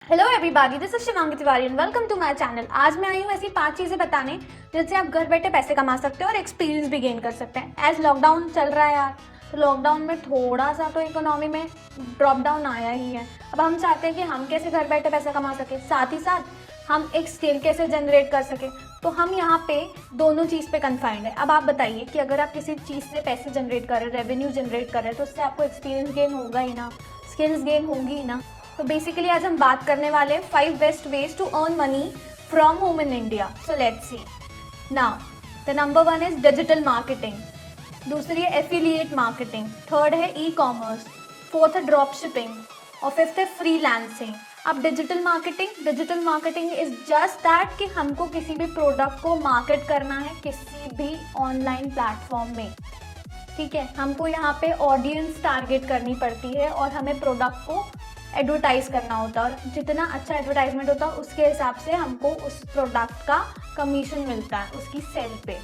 Hello everybody, this is Shivangi Tiwari and welcome to my channel. आज मैं आई हूँ ऐसी 5 चीज़ें बताने जिनसे आप घर बैठे पैसे कमा सकते हो और एक्सपीरियंस भी गेन कर सकते हैं। एज लॉकडाउन चल रहा है यार, तो लॉकडाउन में थोड़ा सा तो इकोनॉमी में ड्रॉप डाउन आया ही है। अब हम चाहते हैं कि हम कैसे घर बैठे पैसा कमा सके, साथ ही साथ हम एक स्किल कैसे जनरेट कर सके। तो हम यहाँ पे दोनों चीज़ पे कन्फाइंड है। अब आप बताइए कि अगर आप किसी चीज़ से पैसे जनरेट कर रहे हैं, रेवेन्यू जनरेट कर रहे हैं, तो उससे आपको एक्सपीरियंस गेन होगा ही ना, स्किल्स गेन होंगी ही ना। तो बेसिकली आज हम बात करने वाले हैं 5 best ways to earn money from home in India. So let's see. Now the number 1 is digital marketing, दूसरी है एफिलिएट मार्केटिंग, थर्ड है ई कॉमर्स, फोर्थ है ड्रॉप शिपिंग और फिफ्थ है फ्रीलांसिंग। अब digital marketing is just that कि हमको किसी भी प्रोडक्ट को मार्केट करना है किसी भी ऑनलाइन प्लेटफॉर्म में। ठीक है, हमको यहाँ पे ऑडियंस टारगेट करनी पड़ती है और हमें प्रोडक्ट को एडवर्टाइज करना होता है, और जितना अच्छा एडवर्टाइजमेंट होता है उसके हिसाब से हमको उस प्रोडक्ट का कमीशन मिलता है उसकी सेल पे।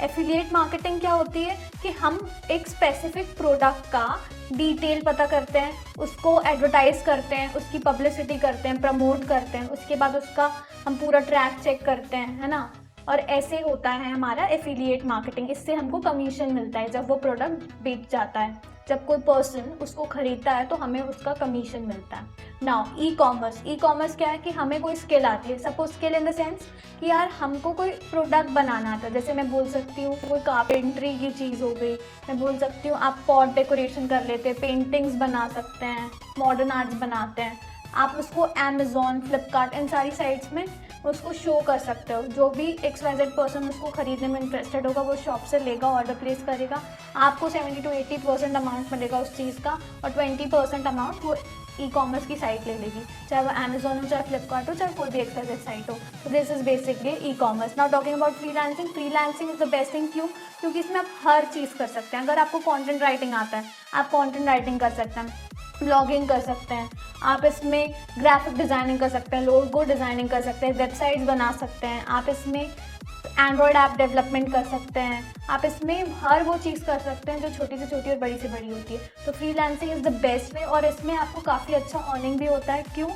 एफिलिएट मार्केटिंग क्या होती है कि हम एक स्पेसिफिक प्रोडक्ट का डिटेल पता करते हैं, उसको एडवर्टाइज करते हैं, उसकी पब्लिसिटी करते हैं, प्रमोट करते हैं, उसके बाद उसका हम पूरा ट्रैक चेक करते हैं, है ना। और ऐसे होता है हमारा एफिलिएट मार्केटिंग। इससे हमको कमीशन मिलता है जब वो प्रोडक्ट बेच जाता है, जब कोई पर्सन उसको खरीदता है तो हमें उसका कमीशन मिलता है। नाउ ई कॉमर्स क्या है कि हमें कोई स्किल आती है, suppose skill in the sense कि यार हमको कोई प्रोडक्ट बनाना आता है। जैसे मैं बोल सकती हूँ कोई कारपेंट्री की चीज़ हो गई, मैं बोल सकती हूँ आप पॉट डेकोरेशन कर लेते हैं, पेंटिंग्स बना सकते हैं, मॉडर्न आर्ट्स बनाते हैं। आप उसको अमेज़ॉन, फ्लिपकार्ट, इन सारी साइट्स में उसको शो कर सकते हो। जो भी XYZ पर्सन उसको खरीदने में इंटरेस्टेड होगा वो शॉप से लेगा, ऑर्डर प्लेस करेगा, आपको 70 to 80% अमाउंट मिलेगा उस चीज़ का, और 20% अमाउंट वो ई कॉमर्स की साइट ले लेगी, चाहे वो अमेज़ॉन हो, चाहे फ्लिपकार्ट हो, चाहे कोई भी XYZ साइट हो। तो this is basically e commerce. Now talking about freelancing is the best thing. क्यों? क्योंकि इसमें आप हर चीज़ कर सकते हैं। अगर आपको कॉन्टेंट राइटिंग आता है, आप कॉन्टेंट राइटिंग कर सकते हैं, ब्लॉगिंग कर सकते हैं, आप इसमें ग्राफिक डिज़ाइनिंग कर सकते हैं, लोगो डिज़ाइनिंग कर सकते हैं, वेबसाइट्स बना सकते हैं, आप इसमें एंड्रॉयड ऐप डेवलपमेंट कर सकते हैं, आप इसमें हर वो चीज़ कर सकते हैं जो छोटी से छोटी और बड़ी से बड़ी होती है। तो freelancing is the best way, और इसमें आपको काफ़ी अच्छा अर्निंग भी होता है। क्यों?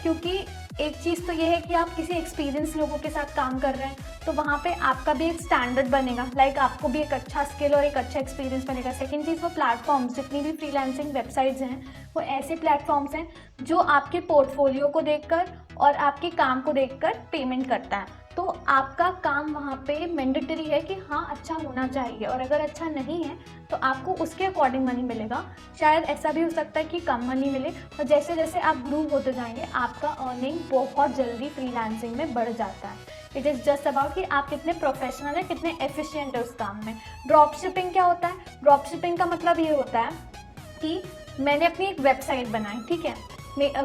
क्योंकि एक चीज़ तो ये है कि आप किसी एक्सपीरियंस लोगों के साथ काम कर रहे हैं, तो वहाँ पे आपका भी एक स्टैंडर्ड बनेगा, लाइक आपको भी एक अच्छा स्किल और एक अच्छा एक्सपीरियंस बनेगा। सेकंड चीज़, वो प्लेटफॉर्म्स, जितनी भी फ्रीलांसिंग वेबसाइट्स हैं वो ऐसे प्लेटफॉर्म्स हैं जो आपके पोर्टफोलियो को देखकर और आपके काम को देखकर पेमेंट करता है। तो आपका काम वहाँ पे मैंडेटरी है कि हाँ अच्छा होना चाहिए, और अगर अच्छा नहीं है तो आपको उसके अकॉर्डिंग मनी मिलेगा। शायद ऐसा भी हो सकता है कि कम मनी मिले, और जैसे जैसे आप ग्रो होते जाएंगे आपका अर्निंग बहुत जल्दी फ्रीलांसिंग में बढ़ जाता है। इट इज़ जस्ट अबाउट कि आप कितने प्रोफेशनल हैं, कितने एफिशिएंट है उस काम में। ड्रॉप शिपिंग क्या होता है? ड्रॉप शिपिंग का मतलब ये होता है कि मैंने अपनी एक वेबसाइट बनाई, ठीक है,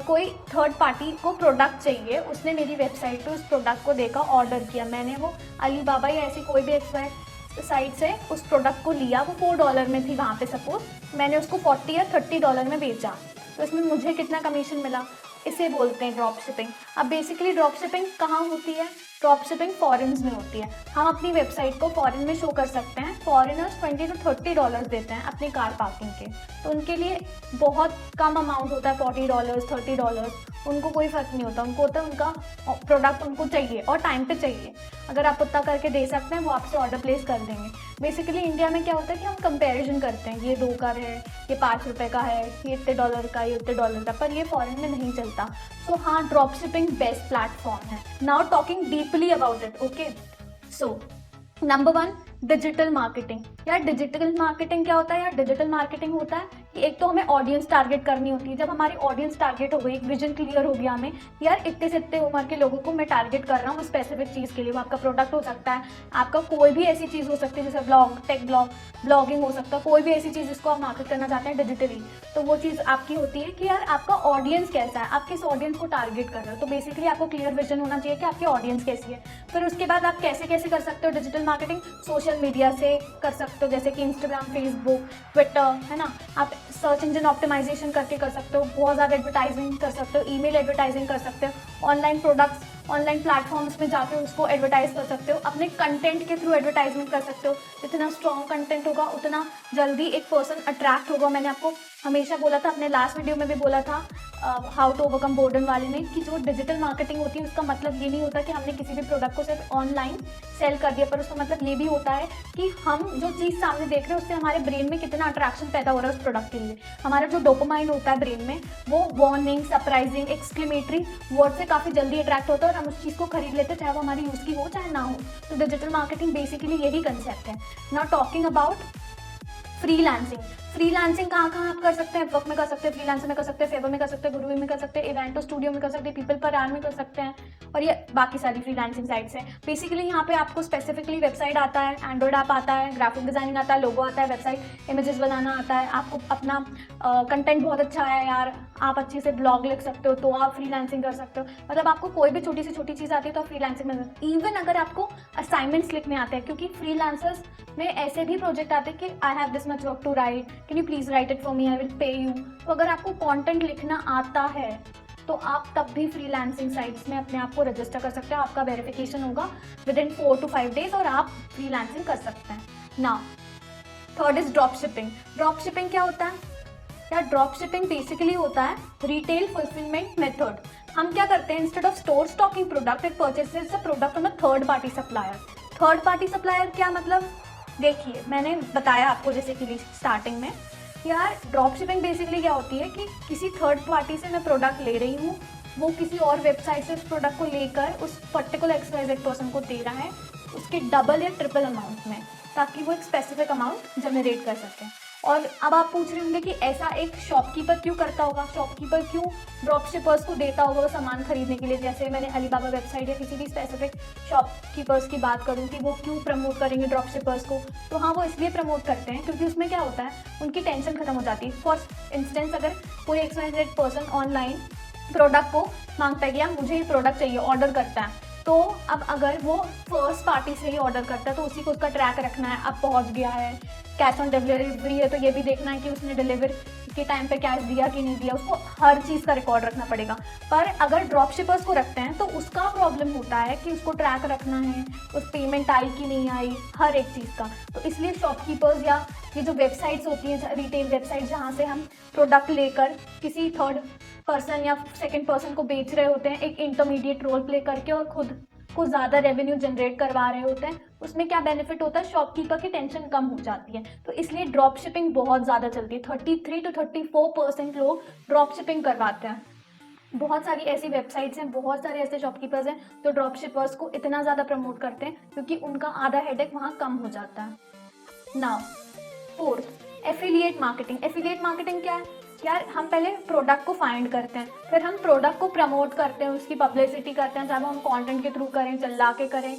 कोई थर्ड पार्टी को प्रोडक्ट चाहिए, उसने मेरी वेबसाइट पे उस प्रोडक्ट को देखा, ऑर्डर किया, मैंने वो अलीबाबा या ऐसी कोई भी साइट से उस प्रोडक्ट को लिया, वो $4 में थी वहाँ पे, सपोज मैंने उसको 40 या $30 में बेचा, तो इसमें मुझे कितना कमीशन मिला? इसे बोलते हैं ड्रॉप शिपिंग। अब बेसिकली ड्रॉप शिपिंग कहाँ होती है? ड्रॉप शिपिंग फॉरेन्स में होती है। हम अपनी वेबसाइट को फॉरेन में शो कर सकते हैं। फॉरेनर्स $20 to $30 देते हैं अपनी कार पार्किंग के, तो उनके लिए बहुत कम अमाउंट होता है, $40, $30, उनको कोई फ़र्क नहीं होता। उनको होता है उनका प्रोडक्ट उनको चाहिए और टाइम पे चाहिए। अगर आप उतना करके दे सकते हैं वो आपसे ऑर्डर प्लेस कर देंगे। बेसिकली इंडिया में क्या होता है कि हम कंपैरिजन करते हैं, ये 2 का है, ये ₹5 का है, ये इतने डॉलर का, ये इतने डॉलर का, पर ये फॉरेन में नहीं चलता। सो हाँ, ड्रॉप शिपिंग बेस्ट प्लेटफॉर्म है। Now talking deeply about it, okay. So number 1, digital marketing. यार डिजिटल मार्केटिंग क्या होता है? यार डिजिटल मार्केटिंग होता है कि एक तो हमें ऑडियंस टारगेट करनी होती है। जब हमारी ऑडियंस टारगेट हो गई, एक विजन क्लियर हो गया हमें, यार इतने से इतने उम्र के लोगों को मैं टारगेट कर रहा हूँ स्पेसिफिक चीज़ के लिए। वो आपका प्रोडक्ट हो सकता है, आपका कोई भी ऐसी चीज़ हो सकती है जैसे ब्लॉग, टेक ब्लॉग, ब्लॉगिंग हो सकता है, कोई भी ऐसी चीज़ जिसको आप मार्केट करना चाहते हैं डिजिटली। तो वो चीज़ आपकी होती है कि यार आपका ऑडियंस कैसा है, आप किस ऑडियंस को टारगेट कर रहे हो। तो बेसिकली आपको क्लियर विजन होना चाहिए कि आपकी ऑडियंस कैसी है। फिर उसके बाद आप कैसे कैसे कर सकते हो डिजिटल मार्केटिंग? सोशल मीडिया से कर सकते हो, जैसे कि इंस्टाग्राम, फेसबुक, ट्विटर, है ना। आप सर्च इंजन ऑप्टिमाइजेशन करके कर सकते हो, बहुत ज़्यादा एडवर्टाइजिंग कर सकते हो, ईमेल एडवर्टाइजिंग कर सकते हो, ऑनलाइन प्रोडक्ट्स, ऑनलाइन प्लेटफॉर्म्स में जाके उसको एडवर्टाइज कर सकते हो, अपने कंटेंट के थ्रू एडवर्टाइजमेंट कर सकते हो। जितना स्ट्रॉन्ग कंटेंट होगा उतना जल्दी एक पर्सन अट्रैक्ट होगा। मैंने आपको हमेशा बोला था, अपने लास्ट वीडियो में भी बोला था, हाउ टू ओवरकम बोर्डन वाले में, कि जो डिजिटल मार्केटिंग होती है उसका मतलब ये नहीं होता कि हमने किसी भी प्रोडक्ट को सिर्फ ऑनलाइन सेल कर दिया, पर उसका मतलब ये भी होता है कि हम जो चीज़ सामने देख रहे हैं उससे हमारे ब्रेन में कितना अट्रैक्शन पैदा हो रहा है उस प्रोडक्ट के लिए। हमारा जो डोपामाइन होता है ब्रेन में, वो वार्निंग, सरप्राइजिंग, एक्सक्लेमेटरी वर्ड से काफ़ी जल्दी अट्रैक्ट होता है और हम उस चीज़ को खरीद लेते हैं, चाहे वो हमारी यूज़ की हो चाहे ना हो। तो डिजिटल मार्केटिंग बेसिकली यही कंसेप्ट है। Now talking about freelancing. Freelancing कहाँ कहाँ आप कर सकते हैं? वर्क में कर सकते हैं, फ्रीलांसर में कर सकते हैं, फेवर में कर सकते हैं, गुरुवी में कर सकते हैं, इवेंटो स्टूडियो में कर सकते हैं, पीपल पर आर में कर सकते हैं, और ये बाकी सारी फ्रीलांसिंग साइट्स हैं। बेसिकली यहाँ पे आपको स्पेसिफिकली वेबसाइट आता है, एंड्रॉइड ऐप आता है, ग्राफिक डिजाइनिंग आता है, लोगो आता है, वेबसाइट इमेजेस बनाना आता है, आपको अपना कंटेंट बहुत अच्छा है यार, आप अच्छे से ब्लॉग लिख सकते हो तो आप फ्रीलांसिंग कर सकते हो। मतलब आपको कोई भी छोटी से छोटी चीज़ आती है तो आप फ्रीलांसिंग में, इवन अगर आपको असाइनमेंट्स लिखने आते हैं, क्योंकि फ्रीलांसर्स में ऐसे भी प्रोजेक्ट आते हैं कि I have this much work to write, can you please write it for me, I will pay you. तो अगर आपको कंटेंट लिखना आता है तो आप तब भी फ्रीलांसिंग साइट्स में अपने आप को रजिस्टर कर सकते हो, आपका वेरिफिकेशन होगा विद इन 4 to 5 days और आप फ्रीलांसिंग कर सकते हैं। Now third is drop shipping. Drop shipping क्या होता है? यार ड्रॉप शिपिंग बेसिकली होता है रिटेल फुलफिलमेंट मेथड। हम क्या करते हैं, instead of store stocking product, it purchases the product on a third party supplier. Third party supplier क्या मतलब? देखिए मैंने बताया आपको जैसे कि स्टार्टिंग में, यार ड्रॉप शिपिंग बेसिकली क्या होती है कि किसी थर्ड पार्टी से मैं प्रोडक्ट ले रही हूँ, वो किसी और वेबसाइट से उस प्रोडक्ट को लेकर उस पर्टिकुलर XYZ पर्सन को दे रहा है उसके डबल या ट्रिपल अमाउंट में, ताकि वो एक स्पेसिफिक अमाउंट जनरेट कर सके। और अब आप पूछ रहे होंगे कि ऐसा एक शॉपकीपर क्यों करता होगा, शॉपकीपर क्यों ड्रॉप शिपर्स को देता होगा वो सामान खरीदने के लिए। जैसे मैंने अलीबाबा वेबसाइट या किसी भी स्पेसिफिक शॉपकीपर्स की बात करूँ कि वो क्यों प्रमोट करेंगे ड्रॉप शिपर्स को, तो हाँ वो इसलिए प्रमोट करते हैं क्योंकि उसमें क्या होता है, उनकी टेंशन खत्म हो जाती है। फॉर इंस्टेंस अगर कोई XYZ पर्सन ऑनलाइन प्रोडक्ट को मांगता है कि यार मुझे ये प्रोडक्ट चाहिए, ऑर्डर करता है, तो अब अगर वो फर्स्ट पार्टी से ही ऑर्डर करता है तो उसी को उसका ट्रैक रखना है, अब पहुंच गया है, कैश ऑन डिलीवरी है तो ये भी देखना है कि उसने डिलीवर के टाइम पे कैश दिया कि नहीं दिया, उसको हर चीज़ का रिकॉर्ड रखना पड़ेगा। पर अगर ड्रॉप शिपर्स को रखते हैं तो उसका प्रॉब्लम होता है कि उसको ट्रैक रखना है, उस पेमेंट आई कि नहीं आई, हर एक चीज़ का। तो इसलिए शॉपकीपर्स या ये जो वेबसाइट्स होती हैं, रिटेल वेबसाइट जहाँ से हम प्रोडक्ट लेकर किसी थर्ड पर्सन या सेकंड पर्सन को बेच रहे होते हैं, एक इंटरमीडिएट रोल प्ले करके और खुद को ज़्यादा रेवेन्यू जनरेट करवा रहे होते हैं, उसमें क्या बेनिफिट होता है, शॉपकीपर की टेंशन कम हो जाती है। तो इसलिए ड्रॉप शिपिंग बहुत ज़्यादा चलती है। 33 to 34% लोग ड्रॉप शिपिंग करवाते हैं। बहुत सारी ऐसी वेबसाइट्स हैं, बहुत सारे ऐसे शॉपकीपर्स हैं जो ड्रॉप शिपर्स को इतना ज़्यादा प्रमोट करते हैं क्योंकि उनका आधा हेडेक वहाँ कम हो जाता है। Now fourth, affiliate marketing. Affiliate marketing क्या है? यार हम पहले प्रोडक्ट को फाइंड करते हैं, फिर हम प्रोडक्ट को प्रमोट करते हैं, उसकी पब्लिसिटी करते हैं, चाहे वो हम कंटेंट के थ्रू करें, चिल्ला के करें,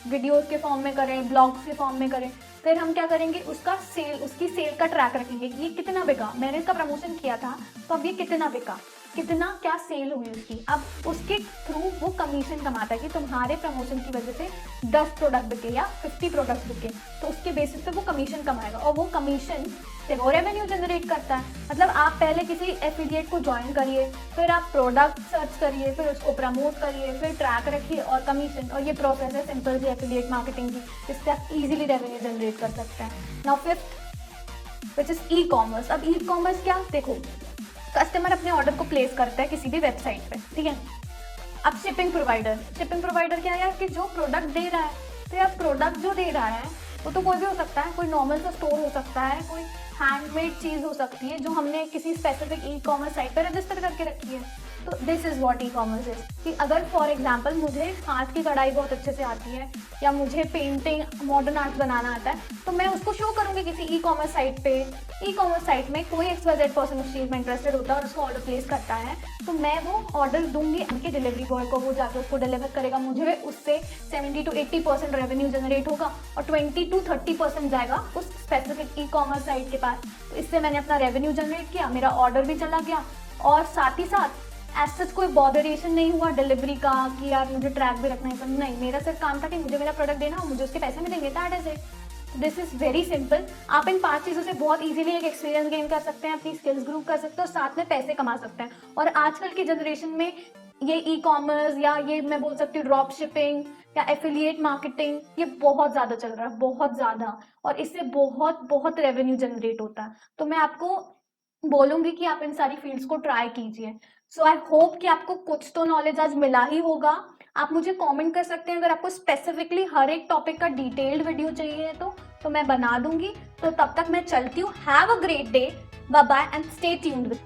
वीडियोस के फॉर्म में करें, ब्लॉग्स के फॉर्म में करें। फिर हम क्या करेंगे, उसकी सेल का ट्रैक रखेंगे कि ये कितना बिका, मैंने इसका प्रमोशन किया था तो अब ये कितना बिका, कितना क्या सेल हुई उसकी। अब उसके थ्रू वो कमीशन कमाता है कि तुम्हारे प्रमोशन की वजह से 10 प्रोडक्ट बिके या 50 प्रोडक्ट बिके, तो उसके बेसिस पे वो कमीशन कमाएगा और वो कमीशन से वो रेवेन्यू जनरेट करता है। मतलब आप पहले किसी एफिलिएट को ज्वाइन करिए, फिर आप प्रोडक्ट सर्च करिए, फिर उसको प्रमोट करिए, फिर ट्रैक रखिए और कमीशन, और ये प्रोसेस है सिंपल सी एफिलिएट मार्केटिंग की, जिससे आप इजीली रेवेन्यू जनरेट कर सकते हैं। Now fifth which is e commerce. अब ई कॉमर्स क्या, देखो कस्टमर अपने ऑर्डर को प्लेस करता है किसी भी वेबसाइट पे, ठीक है। अब शिपिंग प्रोवाइडर क्या है यार, कि जो प्रोडक्ट दे रहा है, तो यार प्रोडक्ट जो दे रहा है वो तो कोई भी हो सकता है, कोई नॉर्मल सा स्टोर हो सकता है, कोई हैंडमेड चीज़ हो सकती है जो हमने किसी स्पेसिफिक ई कॉमर्स साइट पर रजिस्टर करके रखी है। तो this is what e commerce is, कि अगर फॉर एग्जांपल मुझे हाथ की कढ़ाई बहुत अच्छे से आती है या मुझे पेंटिंग मॉडर्न आर्ट बनाना आता है, तो मैं उसको शो करूँगी किसी ई कॉमर्स साइट पे। ई कॉमर्स साइट में कोई XYZ पर्सन उस चीज़ में इंटरेस्टेड होता है और उसको ऑर्डर प्लेस करता है, तो मैं वो ऑर्डर दूंगी उनके डिलीवरी बॉय को, वो जाकर उसको डिलीवर करेगा, मुझे उससे 70 to 80% रेवेन्यू जनरेट होगा और 20 to 30% जाएगा उस स्पेसिफिक ई कॉमर्स साइट के पास। तो इससे मैंने अपना रेवेन्यू जनरेट किया, मेरा ऑर्डर भी चला गया, और साथ ही साथ एज सच कोई बॉदरेशन नहीं हुआ डिलीवरी का कि यार मुझे ट्रैक भी रखना है, नहीं, मेरा सिर्फ काम था कि मुझे मेरा प्रोडक्ट देना और मुझे उसके पैसे मिलेंगे, that is it. This is very simple. आप इन 5 चीज़ों से बहुत इजीली एक एक्सपीरियंस गेन कर सकते हैं, अपनी स्किल्स ग्रूव कर सकते हैं और साथ में पैसे कमा सकते हैं। और आजकल की जनरेशन में ये ई कॉमर्स या ये मैं बोल सकती हूँ ड्रॉप शिपिंग या एफिलिएट मार्केटिंग, ये बहुत ज़्यादा चल रहा है, बहुत ज़्यादा, और इससे बहुत बहुत रेवेन्यू जनरेट होता है। तो मैं आपको बोलूंगी कि आप इन सारी फील्ड्स को ट्राई कीजिए। सो आई होप कि आपको कुछ तो नॉलेज आज मिला ही होगा। आप मुझे कमेंट कर सकते हैं अगर आपको स्पेसिफिकली हर एक टॉपिक का डिटेल्ड वीडियो चाहिए तो मैं बना दूंगी। तो तब तक मैं चलती हूँ। Have a great day, bye bye and stay tuned with